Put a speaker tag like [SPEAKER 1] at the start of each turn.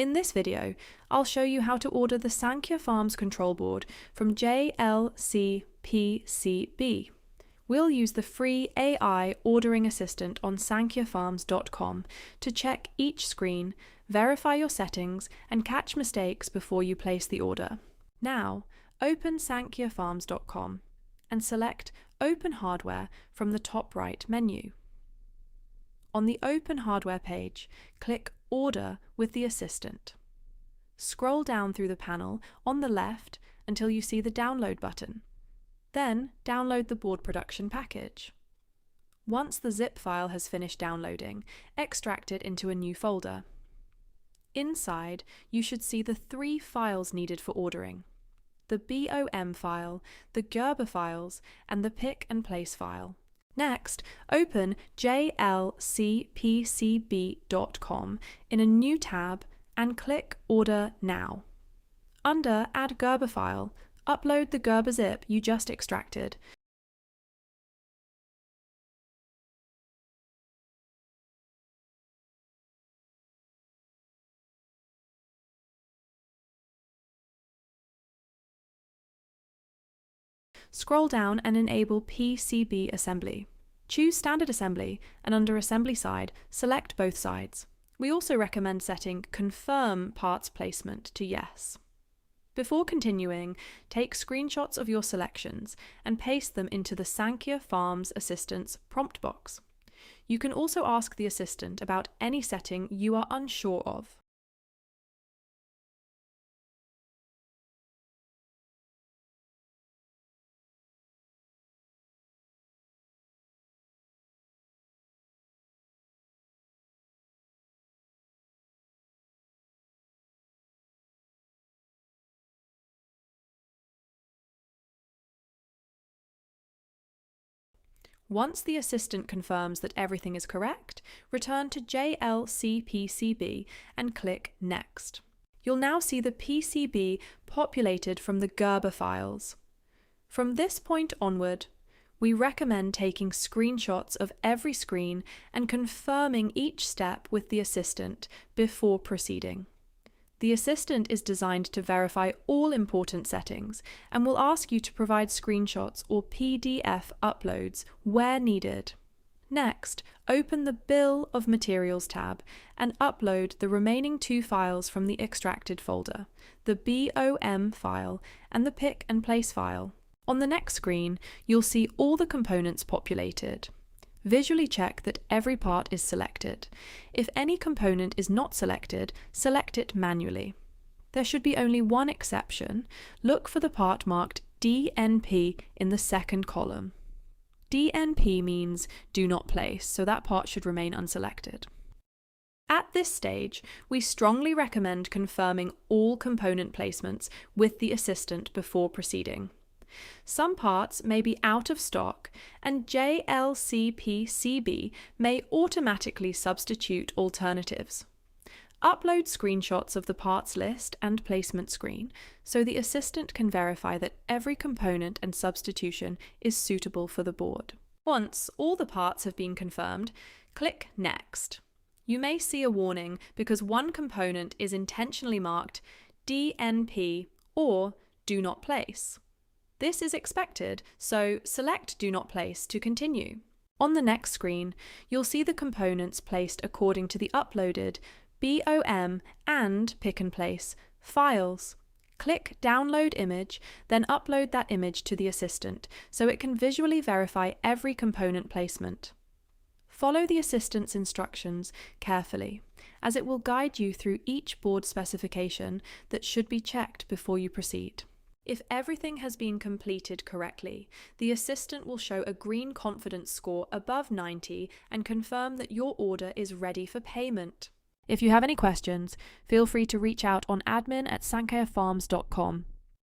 [SPEAKER 1] In this video, I'll show you how to order the Sankhya Farms control board from JLCPCB. We'll use the free AI ordering assistant on sankhyafarms.com to check each screen, verify your settings, and catch mistakes before you place the order. Now, open sankhyafarms.com and select Open Hardware from the top right menu. On the Open Hardware page, click Order with the assistant. Scroll down through the panel on the left until you see the Download button. Then download the board production package. Once the zip file has finished downloading, extract it into a new folder. Inside, you should see the 3 files needed for ordering: the BOM file, the Gerber files, and the pick and place file. Next, open JLCPCB.com in a new tab and click Order Now. Under Add Gerber File, upload the Gerber zip you just extracted. Scroll down and enable PCB assembly. Choose Standard Assembly, and under Assembly Side, select both sides. We also recommend setting Confirm Parts Placement to Yes. Before continuing, take screenshots of your selections and paste them into the Sankhya Farms Assistant's prompt box. You can also ask the assistant about any setting you are unsure of. Once the assistant confirms that everything is correct, return to JLCPCB and click Next. You'll now see the PCB populated from the Gerber files. From this point onward, we recommend taking screenshots of every screen and confirming each step with the assistant before proceeding. The assistant is designed to verify all important settings and will ask you to provide screenshots or PDF uploads where needed. Next, open the Bill of Materials tab and upload the remaining 2 files from the extracted folder, the BOM file and the pick and place file. On the next screen, you'll see all the components populated. Visually check that every part is selected. If any component is not selected, select it manually. There should be only one exception. Look for the part marked DNP in the second column. DNP means do not place, so that part should remain unselected. At this stage, we strongly recommend confirming all component placements with the assistant before proceeding. Some parts may be out of stock, and JLCPCB may automatically substitute alternatives. Upload screenshots of the parts list and placement screen so the assistant can verify that every component and substitution is suitable for the board. Once all the parts have been confirmed, click Next. You may see a warning because one component is intentionally marked DNP or Do Not Place. This is expected, so select Do Not Place to continue. On the next screen, you'll see the components placed according to the uploaded BOM and Pick and Place files. Click Download Image, then upload that image to the assistant so it can visually verify every component placement. Follow the assistant's instructions carefully, as it will guide you through each board specification that should be checked before you proceed. If everything has been completed correctly, the assistant will show a green confidence score above 90 and confirm that your order is ready for payment. If you have any questions, feel free to reach out on admin@sankhyafarms.com.